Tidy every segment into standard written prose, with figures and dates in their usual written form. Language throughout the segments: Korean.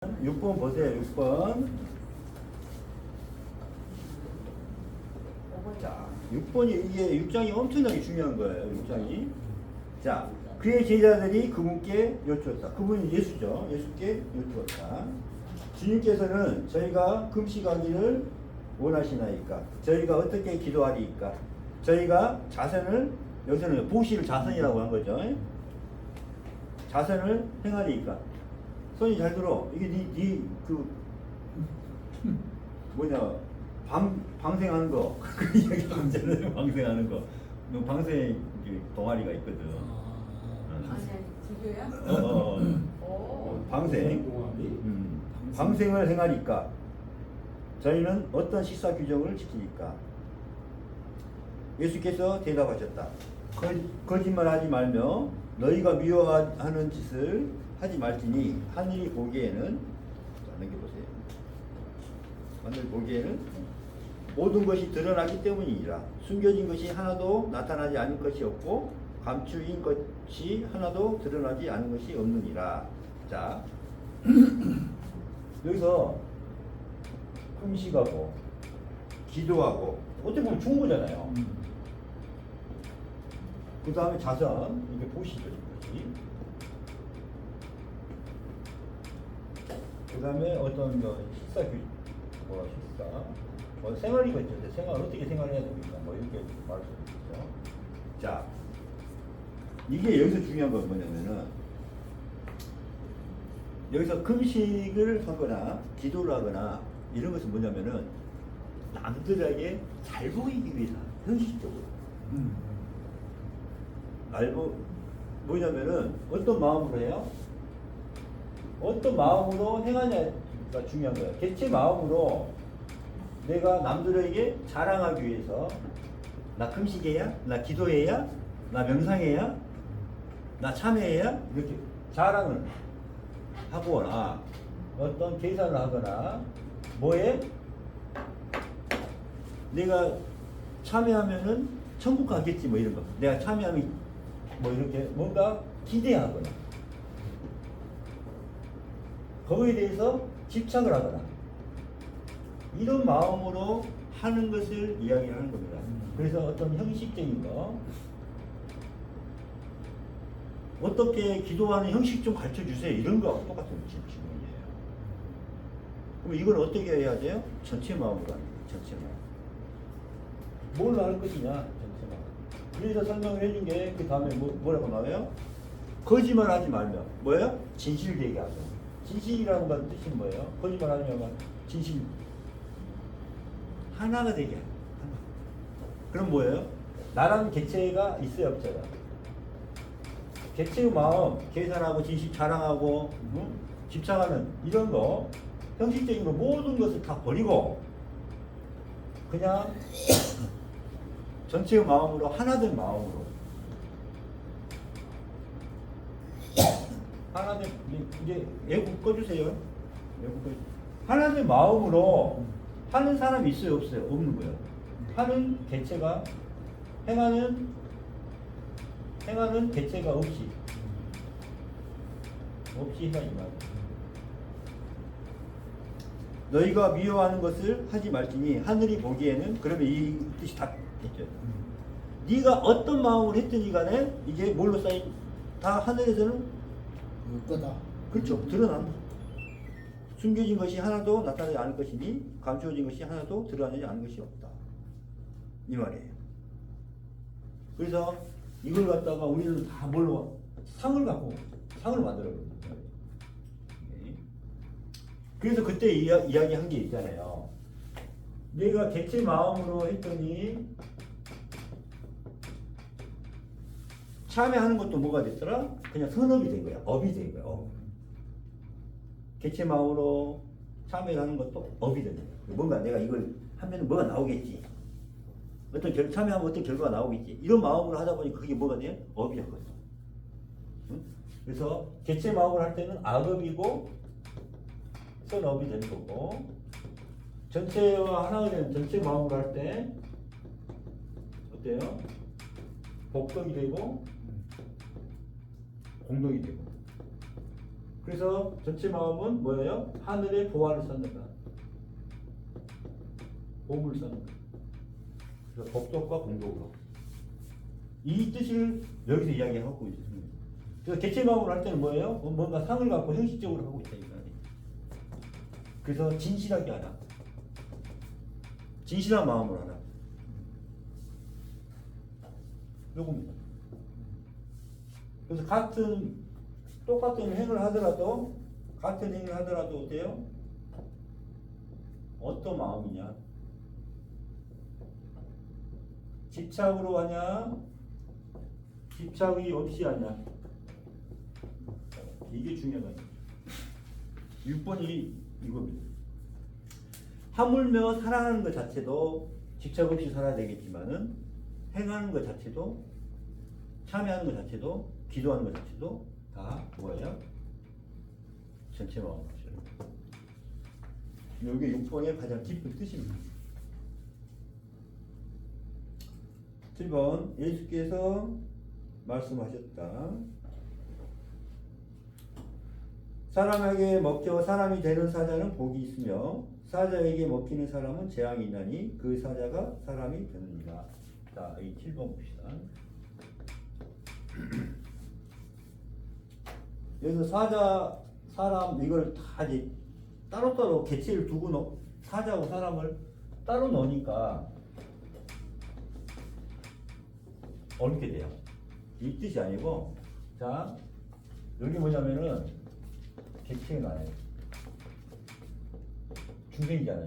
6번 보세요. 6번. 자, 6번이 이게 6장이 엄청나게 중요한 거예요. 6장이. 자, 그의 제자들이 그분께 여쭈었다. 그분이 예수죠. 예수께 여쭈었다. 주님께서는 저희가 금식하기를 원하시나이까? 저희가 어떻게 기도하리이까? 저희가 자선을, 여기서는 보시를 자선이라고 한 거죠. 자선을 행하리이까? 손이 잘 들어. 이게 그 뭐냐 방생하는 거 그 이야기 하잖아요. 방생하는 거. 너 방생 동아리가 있거든. 기교야? 방생. 방생을 행하니까 저희는 어떤 식사 규정을 지키니까? 예수께서 대답하셨다. 거짓말하지 말며 너희가 미워하는 짓을 하지 말지니 하늘이 보기에는, 자, 넘겨보세요. 하늘이 보기에는 모든 것이 드러나기 때문이니라. 숨겨진 것이 하나도 나타나지 않을 것이 없고 감추인 것이 하나도 드러나지 않은 것이 없느니라. 자, 여기서 금식하고 기도하고 어떻게 보면 좋은 거잖아요. 그 다음에 자선, 이게 보시죠. 그 다음에 어떤 식사 생활이가 있죠. 생활 어떻게 생활해야 됩니까? 뭐 이렇게 말할 수 있죠. 자, 이게 여기서 중요한 건 뭐냐면은 여기서 금식을 하거나 기도를 하거나 이런 것은 뭐냐면은 남들에게 잘 보이기 위해서 형식적으로. 뭐냐면은 어떤 마음으로 해요? 어떤 마음으로 행하냐가 중요한 거예요. 개체 마음으로 내가 남들에게 자랑하기 위해서 나 금식해야? 나 기도해야? 나 명상해야? 나 참회해야? 이렇게 자랑을 하거나 어떤 계산을 하거나 뭐에? 내가 참회하면은 천국 가겠지 뭐 이런 거. 내가 참회하면 뭐 이렇게 뭔가 기대하거나 거기에 대해서 집착을 하거나 이런 마음으로 하는 것을 이야기하는 겁니다. 그래서 어떤 형식적인 거, 어떻게 기도하는 형식 좀 가르쳐 주세요. 이런 거하고 똑같은 질문이에요. 그럼 이걸 어떻게 해야 돼요? 전체 마음으로 하는 거예요. 전체 마음. 뭘 할 것이냐? 전체 마음. 그래서 설명을 해준 게 그 다음에 뭐라고 나와요? 거짓말 하지 말며. 뭐예요? 진실되게 하죠. 진실이라는 건 뜻이 뭐예요? 거짓말 하냐면 진실. 하나가 되게 하는. 그럼 뭐예요? 나라는 객체가 있어야 없어요? 객체의 마음, 계산하고 진실 자랑하고 집착하는 이런 거, 형식적인 거 모든 것을 다 버리고 그냥 전체의 마음으로 하나된 마음으로 하나된 이제 애국 꺼주세요. 애국 꺼. 하나된 마음으로 하는 사람이 있어요, 없어요? 없는 거예요. 하는 개체가 행하는 개체가 없이 해가 이 말. 너희가 미워하는 것을 하지 말지니 하늘이 보기에는, 그러면 이 뜻이 다 됐죠. 네가 어떤 마음으로 했든지 간에 이게 뭘로 쌓인, 다 하늘에서는 거다. 그렇죠. 드러난다. 숨겨진 것이 하나도 나타나지 않을 것이니 감추어진 것이 하나도 드러나지 않을 것이 없다. 이 말이에요. 그래서 이걸 갖다가 우리는 다 뭘로 상을 갖고 상을 만들어 버립니다. 그래서 그때 이야기한 게 있잖아요. 내가 객체 마음으로 했더니 참여하는 것도 뭐가 됐더라? 그냥 선업이 된 거야. 업이 된 거야. 업. 객체 마음으로 참여하는 것도 업이 된 거야. 뭔가 내가 이걸 하면 뭐가 나오겠지. 참여하면 어떤 결과가 나오겠지. 이런 마음으로 하다 보니 그게 뭐가 돼? 업이 된 거죠. 응? 그래서 객체 마음으로 할 때는 악업이고 선업이 된 거고, 전체와 하나가 되는 전체 마음으로 할 때 어때요? 복덕이 되고 공덕이 되고. 그래서 전체 마음은 뭐예요? 하늘의 보화를 찾는다. 보물을 찾는다. 그래서 법덕과 공덕으로. 이 뜻을 여기서 이야기하고 있습니다. 그래서 개체 마음으로 할 때는 뭐예요? 뭔가 상을 갖고 형식적으로 하고 있다. 그래서 진실하게 하라. 진실한 마음으로 하라. 요겁니다. 그래서 똑같은 행을 하더라도, 같은 행을 하더라도 어때요? 어떤 마음이냐? 집착으로 하냐? 집착이 없이 하냐? 이게 중요한 거예요. 6번이 이겁니다. 하물며 사랑하는 것 자체도 집착 없이 살아야 되겠지만은 행하는 것 자체도, 참여하는 것 자체도, 기도하는 것 자체도 다 뭐예요? 전체 마음 같죠. 이게 6번의 가장 깊은 뜻입니다. 7번 예수께서 말씀하셨다. 사람에게 먹혀 사람이 되는 사자는 복이 있으며 사자에게 먹히는 사람은 재앙이 있나니 그 사자가 사람이 되느니라. 자, 이 7번 봅시다. 여기서 사자, 사람 이걸 다 이제 따로따로 개체를 두고 사자하고 사람을 따로 넣으니까 어렵게 돼요. 이 뜻이 아니고, 자, 여기 뭐냐면은 개체가 나요. 중생이잖아요.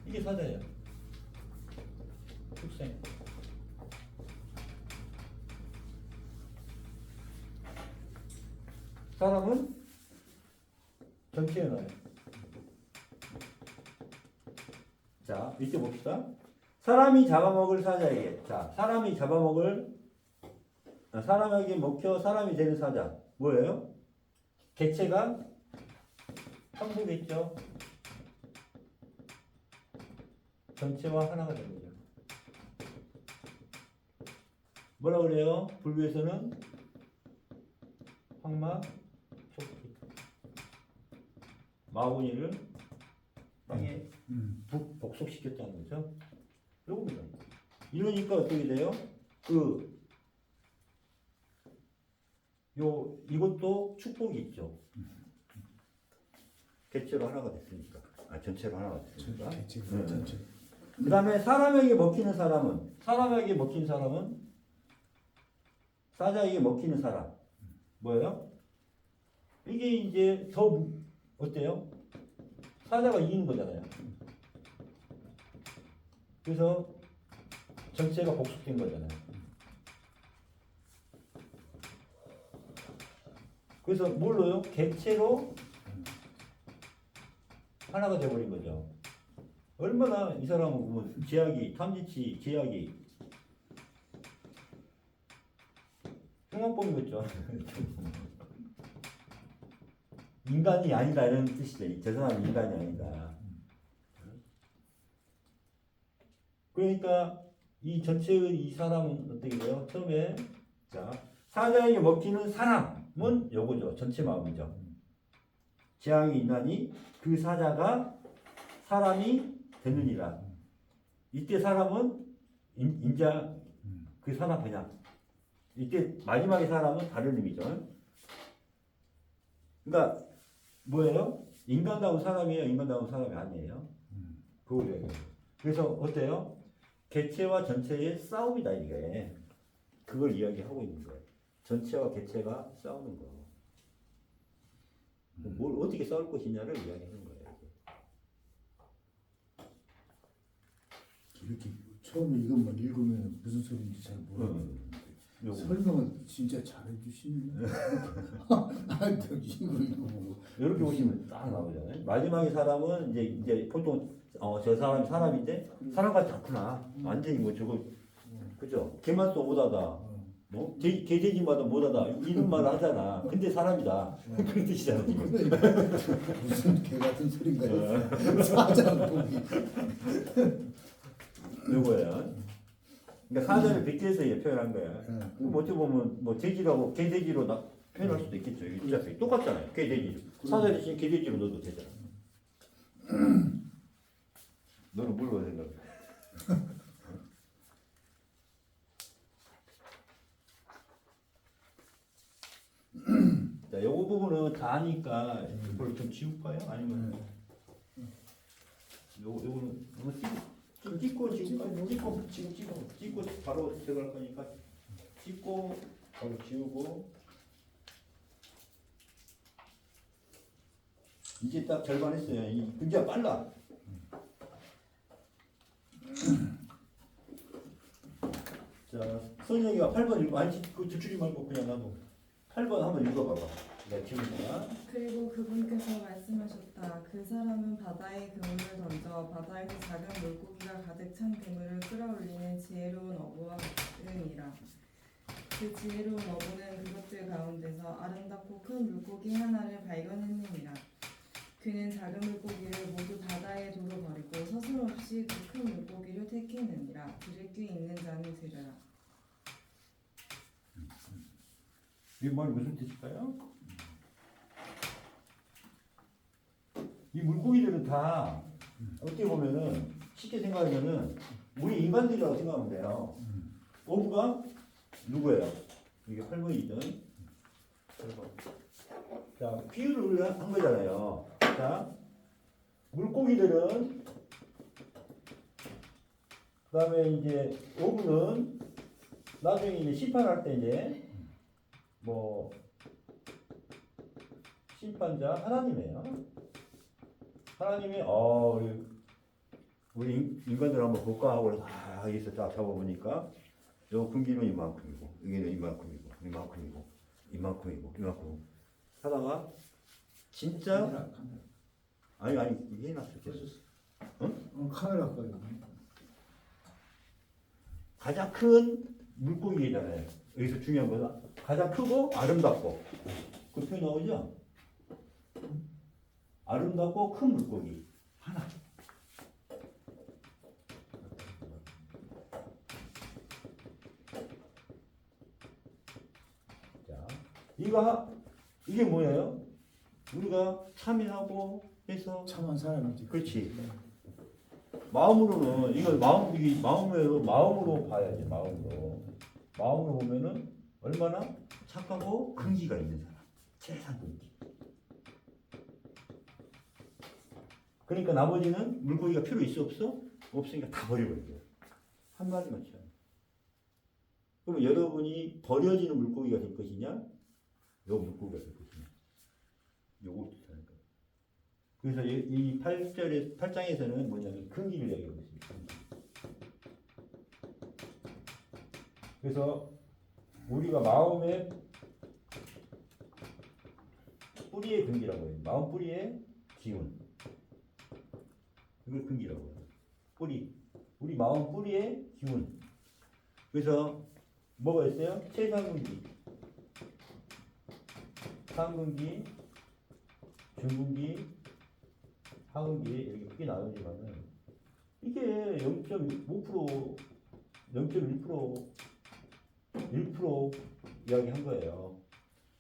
이게 사자예요. 축생. 사람은 전체에 나요. 자, 이때 봅시다. 사람이 잡아먹을 사자에게. 자, 사람에게 먹혀 사람이 되는 사자. 뭐예요? 개체가 한부겠죠. 전체와 하나가 되는 거죠. 뭐라 그래요? 불교에서는 황마 촉기. 마구니를 땅에 복속시켰다는 거죠. 요겁니다. 이러니까 어떻게 돼요? 이것도 축복이 있죠. 개체로 하나가 됐으니까. 전체로 하나가 됐으니까. 전체. 그 다음에 사자에게 먹히는 사람은, 사자에게 먹히는 사람. 뭐예요? 이게 이제 더, 어때요? 사자가 이기는 거잖아요. 그래서 전체가 복속된 거잖아요. 그래서 뭘로요? 개체로 하나가 돼버린 거죠. 얼마나 이 사람은 뭐 제약이, 탐지치, 제약이 흉악범이겠죠. 인간이 아니다 이런 뜻이죠. 저 사람은 인간이 아니다. 그러니까 이 전체의 이 사람은 어떻게 돼요? 처음에 자 사자에게 먹히는 사람은 요거죠. 전체 마음이죠. 재앙이 있나니 그 사자가 사람이 되느니라. 이때 사람은 인자 그 사람 그냥 이때 마지막에 사람은 다른 의미죠. 그러니까 뭐예요? 인간다운 사람이에요? 인간다운 사람이 아니에요? 그걸 얘기해요. 그래서 어때요? 개체와 전체의 싸움이다 이게. 그걸 이야기하고 있는 거예요. 전체와 개체가 싸우는 거. 뭘 어떻게 싸울 것이냐를 이야기하는 거예요. 이렇게 처음에 이것만 읽으면 무슨 소리인지 잘 모르겠는데 설명을 진짜 잘해주시네. 이거 보고 이렇게 보시면 딱 나오잖아요. 마지막에 사람은 이제 보통 저 사람이 사람인데 사람같지 않구나. 완전히 뭐 저거 그죠? 개맛도 못하다. 뭐 개돼지마다 못하다 이런 말을 하잖아. 근데 사람이다. 그런 뜻이잖아 지금. 무슨 개 같은 소린가. 사자 보기. 요거야. 그러니까 사자를 백제에서 표현한 거야. 그럼 어떻게 보면 뭐 돼지라고 개돼지로 표현할 수도 있겠죠. 이게 어차피 똑같잖아요. 개돼지. 사자 대신 개돼지로 넣어도 되잖아. 너는 뭘로 생각해? 자, 요거 부분은 다 아니까 이걸 좀 지울까요? 아니면 요거는 찍고 찍고 바로 들어갈 거니까 찍고 바로 지우고 이제 딱 절반 했어요. 이 문제가 빨라. 자, 선영이가 8번 읽고 아니 그 줄이 말고 그냥 나도 8번 한번 읽어봐봐. 내가 지우니까. 그리고 그분께서 말씀하셨다. 그 사람은 바다에 그물을 던져 바다에서 작은 물고기가 가득 찬 그물을 끌어올리는 지혜로운 어부와 같으니라. 그 지혜로운 어부는 그것들 가운데서 아름답고 큰 물고기 하나를 발견했느니라. 그는 작은 물고기를 모두 바다에 도로 버리고 서슴없이 그 큰 물고기를 택했느니라. 들을 귀 있는 자는 들으라. 이 말 무슨 뜻일까요? 이 물고기들은 다 어떻게 보면은 쉽게 생각하면은 우리 인간들이라고 생각하면 돼요. 어부가 누구예요? 이게 8번이든 8번. 자, 비유를 한 거잖아요. 자, 물고기들은 그 다음에 이제 어부는 나중에 이제 심판할 때 이제 뭐 심판자 하나님이에요. 하나님이 우리 인간들 한번 볼까 하고 여기서 딱 잡아보니까 요 금기는 이만큼이고 여기는 이만큼이고 이만큼이고 이만큼이고 이만큼 하다가 진짜 아니 이게 해놨어. 응? 카메라 거요. 가장 큰 물고기잖아요. 여기서 중요한 거는 가장 크고 아름답고 그 표현 나오죠? 아름답고 큰 물고기 하나. 자, 이게 뭐예요? 우리가 참여하고 해서 참한 사람이지. 그렇지. 마음으로는 이걸 마음으로 봐야지. 마음으로 보면은 얼마나 착하고 근기가 있는 사람. 최상 근기. 그러니까 나머지는 물고기가 필요 있어 없어? 없으니까 다 버려버려요. 한 마리만 쳐요. 그럼 여러분이 버려지는 물고기가 될 것이냐? 요 물고기가 될 것이냐? 요걸 뜻하는 거예요. 그래서 이 8장에서는 뭐냐면 근기를 얘기하고 있습니다. 그래서 우리가 마음의 뿌리의 근기라고 해요. 마음 뿌리의 기운. 이걸 근기라고 해요. 뿌리. 우리 마음 뿌리의 기운. 그래서 뭐가 있어요? 최상근기, 상근기, 중근기, 하근기 이렇게 크게 나누지만은 이게 0.5%, 0.1%, 1% 이야기한 거예요.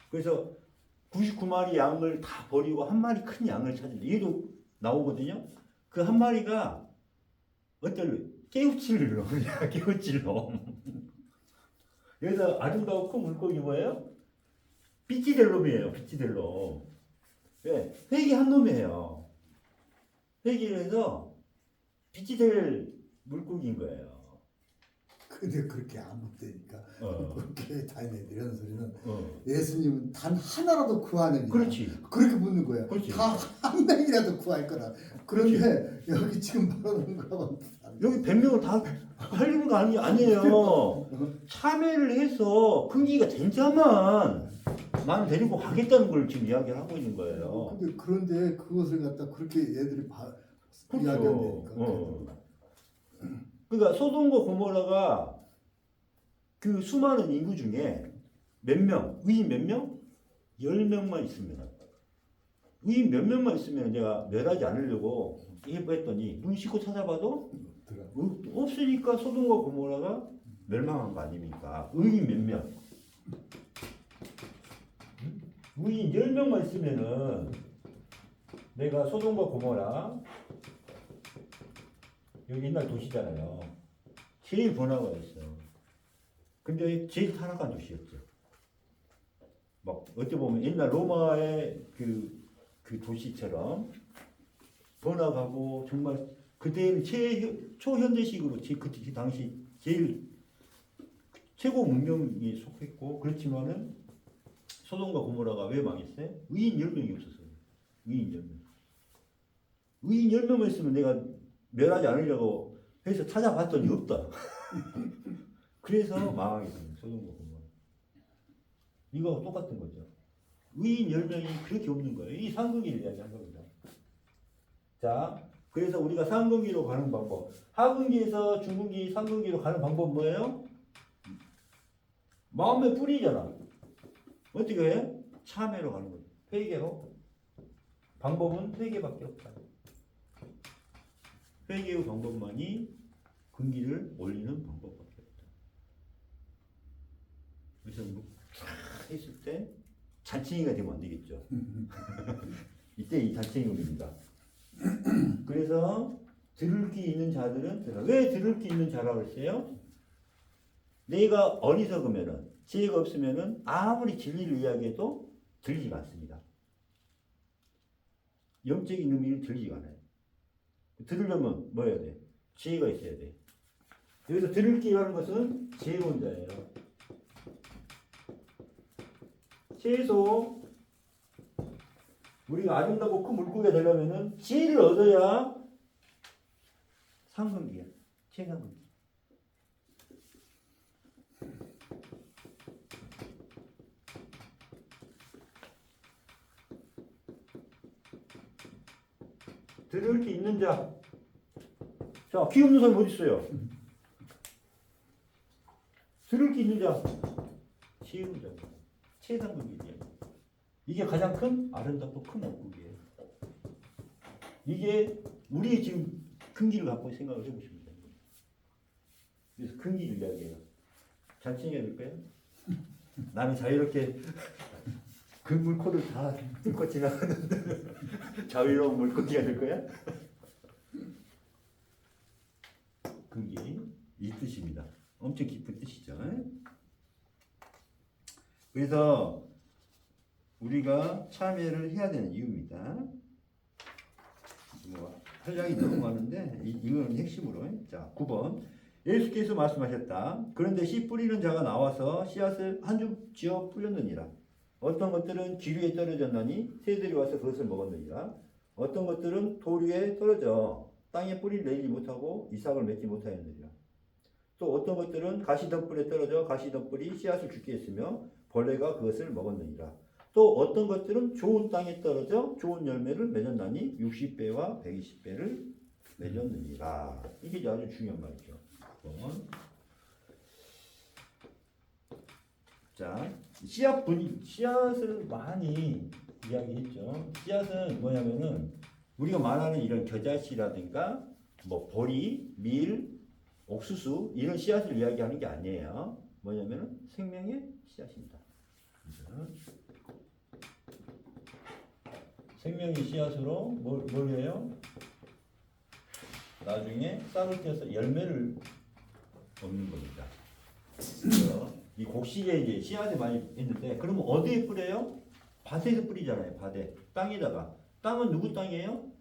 그래서 99마리 양을 다 버리고 한 마리 큰 양을 찾는데 얘도 나오거든요. 그 한 마리가 어떤 깨우칠 놈이야. 깨우칠 놈. 여기서 아름다운 큰 물고기 뭐예요? 빛이 될 놈이에요. 빛이 될 놈. 왜? 회기 한 놈이에요. 회기를 해서 빛이 될 물고기인 거예요. 근데 그렇게 안 묻대니까 그렇게 다니네 이런 소리는 어. 예수님은 단 하나라도 구하느냐. 그렇지. 그렇게 묻는 거예요. 그렇지. 다 한 명이라도 구할 거라. 그런데 여기 지금 말하는 거하고 여기 100명을 다 하려는 거 아니에요. 참여를 해서 근기가 된 자만 나는 데리고 가겠다는 걸 지금 이야기를 하고 있는 거예요. 근데 그런데 그것을 갖다 그렇게 애들이 이야기한다니까. 그러니까 소돔과 고모라가 그 수많은 인구 중에 몇 명, 의인 몇 명? 10명만 있으면 의인 몇 명만 있으면 내가 멸하지 않으려고 했더니 눈 씻고 찾아봐도 없으니까 소돔과 고모라가 멸망한 거 아닙니까? 의인 몇 명? 응? 위인 10명만 있으면은 내가 소돔과 고모라 여기 옛날 도시잖아요. 제일 번화가 있어. 근데 제일 타락한 도시였죠. 막 어떻게 보면 옛날 로마의 그 도시처럼 번화가고 정말 그때는 초현대식으로 그 당시 제일 최고 문명이 속했고 그렇지만은 소돔과 고모라가 왜 망했어요? 의인 10명이 없었어요. 의인 10명. 의인 10명만 있으면 내가 멸하지 않으려고 해서 찾아봤더니 없다. 그래서 망하게 됩니다. 소돔과 고모라. 이거 똑같은 거죠. 의인 10명이 그렇게 없는 거예요. 이 상극기를 이야기한 겁니다. 자, 그래서 우리가 상극기로 가는 방법. 하극기에서 중극기, 상극기로 가는 방법 뭐예요? 마음의 뿌리잖아. 어떻게 해? 참회로 가는 거죠. 회개로. 방법은 회개밖에 없다. 회개의 방법만이 근기를 올리는 방법밖에 없다. 그래서 쫙 했을 때 잔챙이가 되면 안 되겠죠. 이때 이 잔챙이입니다. 그래서 들을 기 있는 자들은 왜 들을 기 있는 자라고 했어요? 내가 어리석으면은 지혜가 없으면은 아무리 진리를 이야기해도 들리지가 않습니다. 영적인 의미는 들리지가 않아요. 들으려면 뭐 해야 돼? 지혜가 있어야 돼. 여기서 들을 기라는 것은 지혜로운 자예요. 최소 우리가 아름답고 큰 물고기가 되려면은 지혜를 얻어야 상근기야. 최상근기. 들을 게 있는 자. 자, 귀 없는 사람이 어디 있어요? 들을 게 있는 자. 지혜로운 자. 최상근기예요. 이게 가장 큰 아름답고 큰 물고기예요. 이게 우리 지금 큰 길을 갖고 생각을 해보시면 돼요. 그래서 큰 길을 이야기해요. 잔챙이가 될까요? 나는 자유롭게 그 물코를 다 뚫고 지나가는 자유로운 물고기가 될 거야? 그게 이 뜻입니다. 엄청 깊은 뜻이죠. 그래서 우리가 참여를 해야 되는 이유입니다. 뭐 한량이 너무 많은데 이거는 핵심으로. 자, 9번. 예수께서 말씀하셨다. 그런데 씨 뿌리는 자가 나와서 씨앗을 한 줌 지어 뿌렸느니라. 어떤 것들은 길 위에 떨어졌나니 새들이 와서 그것을 먹었느니라. 어떤 것들은 돌 위에 떨어져 땅에 뿌리를 내리지 못하고 이삭을 맺지 못하였느니라. 또 어떤 것들은 가시덤불에 떨어져 가시덤불이 씨앗을 죽게 했으며 벌레가 그것을 먹었느니라. 또 어떤 것들은 좋은 땅에 떨어져 좋은 열매를 맺었나니 60배와 120배를 맺었느니라. 이게 아주 중요한 말이죠. 자, 씨앗을 많이 이야기했죠. 씨앗은 뭐냐면은 우리가 말하는 이런 겨자씨라든가 뭐 보리, 밀, 옥수수 이런 씨앗을 이야기하는 게 아니에요. 뭐냐면은 생명의 씨앗입니다. 생명의 씨앗으로 뭘 해요? 나중에 싹을 띄어서 열매를 얻는 겁니다. 이 곡식에 이제 씨앗이 많이 있는데 그러면 어디에 뿌려요? 밭에서 뿌리잖아요. 밭에 땅에다가. 땅은 누구 땅이에요?